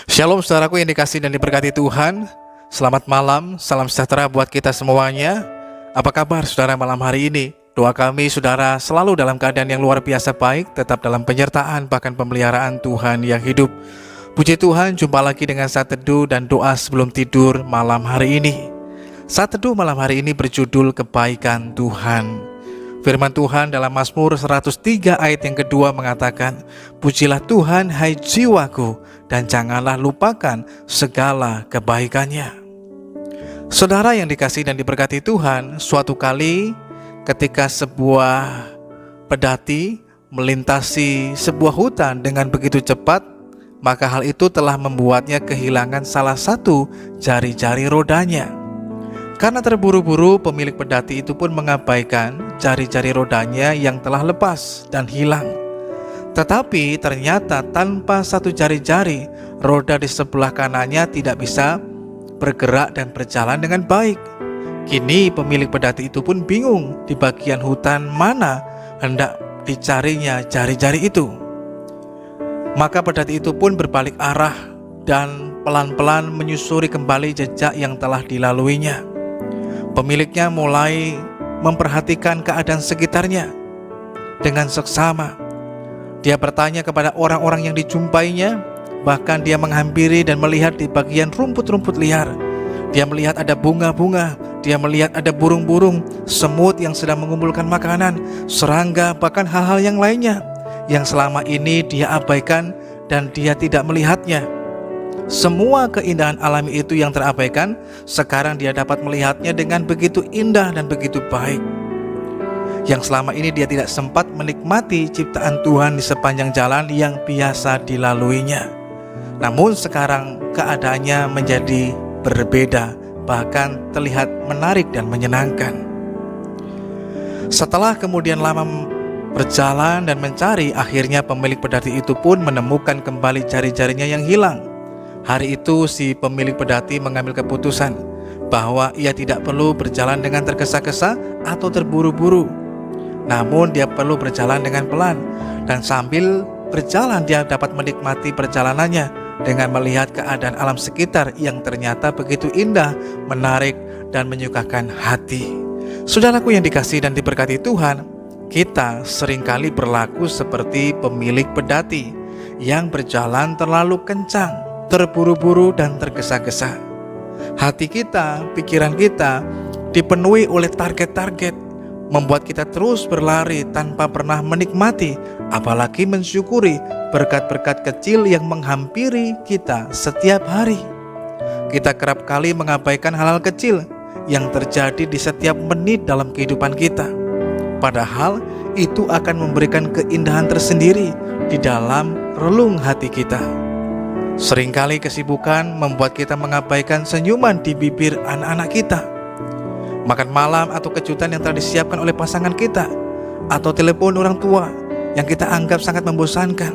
Shalom saudaraku yang dikasihi dan diberkati Tuhan. Selamat malam, salam sejahtera buat kita semuanya. Apa kabar saudara malam hari ini? Doa kami saudara selalu dalam keadaan yang luar biasa baik, tetap dalam penyertaan bahkan pemeliharaan Tuhan yang hidup. Puji Tuhan, jumpa lagi dengan saat teduh dan doa sebelum tidur malam hari ini. Saat teduh malam hari ini berjudul Kebaikan Tuhan. Firman Tuhan dalam Mazmur 103 ayat yang kedua mengatakan, "Pujilah Tuhan hai jiwaku, dan janganlah lupakan segala kebaikannya." Saudara yang dikasihi dan diberkati Tuhan, suatu kali ketika sebuah pedati melintasi sebuah hutan dengan begitu cepat, maka hal itu telah membuatnya kehilangan salah satu jari-jari rodanya. Karena terburu-buru, pemilik pedati itu pun mengabaikan jari-jari rodanya yang telah lepas dan hilang. Tetapi ternyata tanpa satu jari-jari, roda di sebelah kanannya tidak bisa bergerak dan berjalan dengan baik. Kini pemilik pedati itu pun bingung di bagian hutan mana hendak dicarinya jari-jari itu. Maka pedati itu pun berbalik arah dan pelan-pelan menyusuri kembali jejak yang telah dilaluinya. Pemiliknya mulai memperhatikan keadaan sekitarnya dengan seksama. Dia bertanya kepada orang-orang yang dijumpainya, bahkan dia menghampiri dan melihat di bagian rumput-rumput liar. Dia melihat ada bunga-bunga, dia melihat ada burung-burung, semut yang sedang mengumpulkan makanan, serangga, bahkan hal-hal yang lainnya yang selama ini dia abaikan dan dia tidak melihatnya. Semua keindahan alami itu yang terabaikan, sekarang dia dapat melihatnya dengan begitu indah dan begitu baik. Yang selama ini dia tidak sempat menikmati ciptaan Tuhan di sepanjang jalan yang biasa dilaluinya. Namun sekarang keadaannya menjadi berbeda, bahkan terlihat menarik dan menyenangkan. Setelah kemudian lama berjalan dan mencari, akhirnya pemilik pedati itu pun menemukan kembali jari-jarinya yang hilang. Hari itu si pemilik pedati mengambil keputusan bahwa ia tidak perlu berjalan dengan tergesa-gesa atau terburu-buru. Namun dia perlu berjalan dengan pelan, dan sambil berjalan dia dapat menikmati perjalanannya dengan melihat keadaan alam sekitar yang ternyata begitu indah, menarik, dan menyukakan hati. Saudaraku yang dikasihi dan diberkati Tuhan, kita seringkali berlaku seperti pemilik pedati yang berjalan terlalu kencang, terburu-buru dan tergesa-gesa. Hati kita, pikiran kita dipenuhi oleh target-target, membuat kita terus berlari tanpa pernah menikmati, apalagi mensyukuri berkat-berkat kecil yang menghampiri kita setiap hari. Kita kerap kali mengabaikan hal-hal kecil yang terjadi di setiap menit dalam kehidupan kita, padahal itu akan memberikan keindahan tersendiri di dalam relung hati kita. Seringkali kesibukan membuat kita mengabaikan senyuman di bibir anak-anak kita, makan malam atau kejutan yang telah disiapkan oleh pasangan kita, atau telepon orang tua yang kita anggap sangat membosankan.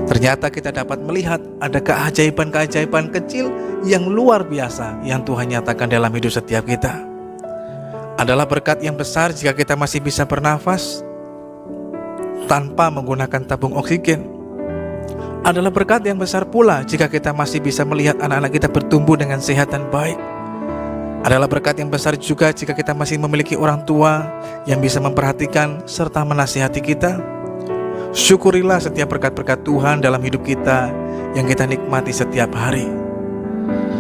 Ternyata kita dapat melihat ada keajaiban-keajaiban kecil yang luar biasa yang Tuhan nyatakan dalam hidup setiap kita. Adalah berkat yang besar jika kita masih bisa bernafas tanpa menggunakan tabung oksigen. Adalah berkat yang besar pula jika kita masih bisa melihat anak-anak kita bertumbuh dengan sehat dan baik. Adalah berkat yang besar juga jika kita masih memiliki orang tua yang bisa memperhatikan serta menasihati kita. Syukurilah setiap berkat-berkat Tuhan dalam hidup kita yang kita nikmati setiap hari.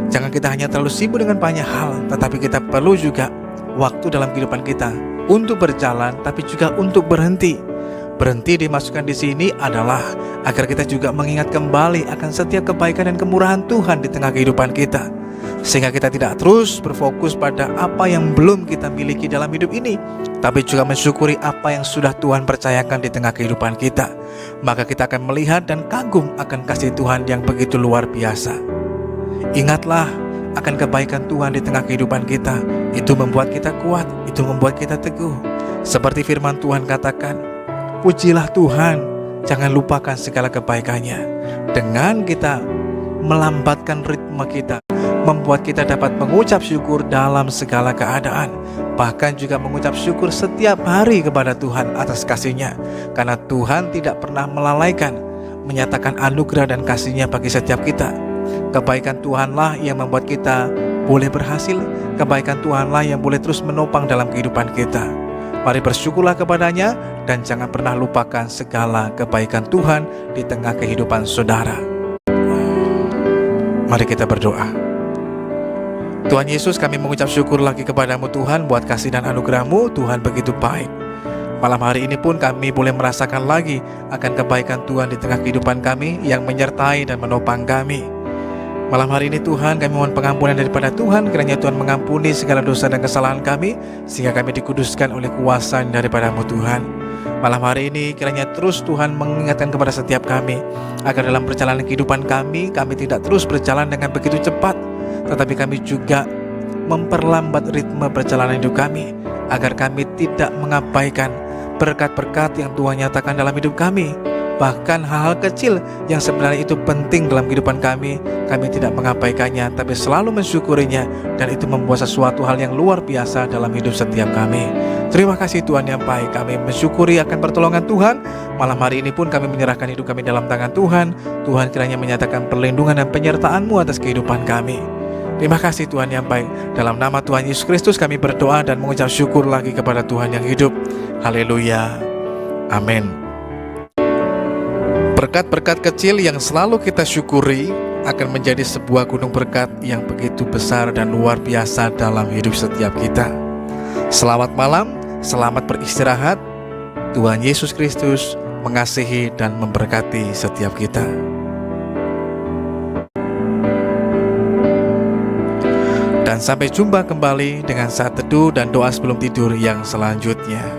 Jangan kita hanya terlalu sibuk dengan banyak hal, tetapi kita perlu juga waktu dalam kehidupan kita untuk berjalan, tapi juga untuk berhenti. Berhenti dimasukkan di sini adalah agar kita juga mengingat kembali akan setiap kebaikan dan kemurahan Tuhan di tengah kehidupan kita, sehingga kita tidak terus berfokus pada apa yang belum kita miliki dalam hidup ini, tapi juga mensyukuri apa yang sudah Tuhan percayakan di tengah kehidupan kita. Maka kita akan melihat dan kagum akan kasih Tuhan yang begitu luar biasa. Ingatlah akan kebaikan Tuhan di tengah kehidupan kita. Itu membuat kita kuat, itu membuat kita teguh. Seperti firman Tuhan katakan, pujilah Tuhan, jangan lupakan segala kebaikannya. Dengan kita melambatkan ritme kita, membuat kita dapat mengucap syukur dalam segala keadaan, bahkan juga mengucap syukur setiap hari kepada Tuhan atas kasih-Nya, karena Tuhan tidak pernah melalaikan menyatakan anugerah dan kasih-Nya bagi setiap kita. Kebaikan Tuhanlah yang membuat kita boleh berhasil. Kebaikan Tuhanlah yang boleh terus menopang dalam kehidupan kita. Mari bersyukurlah kepada-Nya dan jangan pernah lupakan segala kebaikan Tuhan di tengah kehidupan saudara. Mari kita berdoa. Tuhan Yesus, kami mengucap syukur lagi kepadamu Tuhan buat kasih dan anugerah-Mu. Tuhan begitu baik. Malam hari ini pun kami boleh merasakan lagi akan kebaikan Tuhan di tengah kehidupan kami yang menyertai dan menopang kami. Malam hari ini Tuhan, kami mohon pengampunan daripada Tuhan, kiranya Tuhan mengampuni segala dosa dan kesalahan kami, sehingga kami dikuduskan oleh kuasa daripada-Mu Tuhan. Malam hari ini kiranya terus Tuhan mengingatkan kepada setiap kami, agar dalam perjalanan kehidupan kami tidak terus berjalan dengan begitu cepat, tetapi kami juga memperlambat ritme perjalanan hidup kami, agar kami tidak mengabaikan berkat-berkat yang Tuhan nyatakan dalam hidup kami. Bahkan hal-hal kecil yang sebenarnya itu penting dalam kehidupan kami tidak mengabaikannya, tapi selalu mensyukurinya, dan itu membuat sesuatu hal yang luar biasa dalam hidup setiap kami. Terima kasih Tuhan yang baik, kami mensyukuri akan pertolongan Tuhan. Malam hari ini pun kami menyerahkan hidup kami dalam tangan Tuhan. Tuhan kiranya menyatakan perlindungan dan penyertaan-Mu atas kehidupan kami. Terima kasih Tuhan yang baik. Dalam nama Tuhan Yesus Kristus kami berdoa dan mengucap syukur lagi kepada Tuhan yang hidup. Haleluya. Amin. Berkat-berkat kecil yang selalu kita syukuri akan menjadi sebuah gunung berkat yang begitu besar dan luar biasa dalam hidup setiap kita. Selamat malam, selamat beristirahat. Tuhan Yesus Kristus mengasihi dan memberkati setiap kita. Dan sampai jumpa kembali dengan saat teduh dan doa sebelum tidur yang selanjutnya.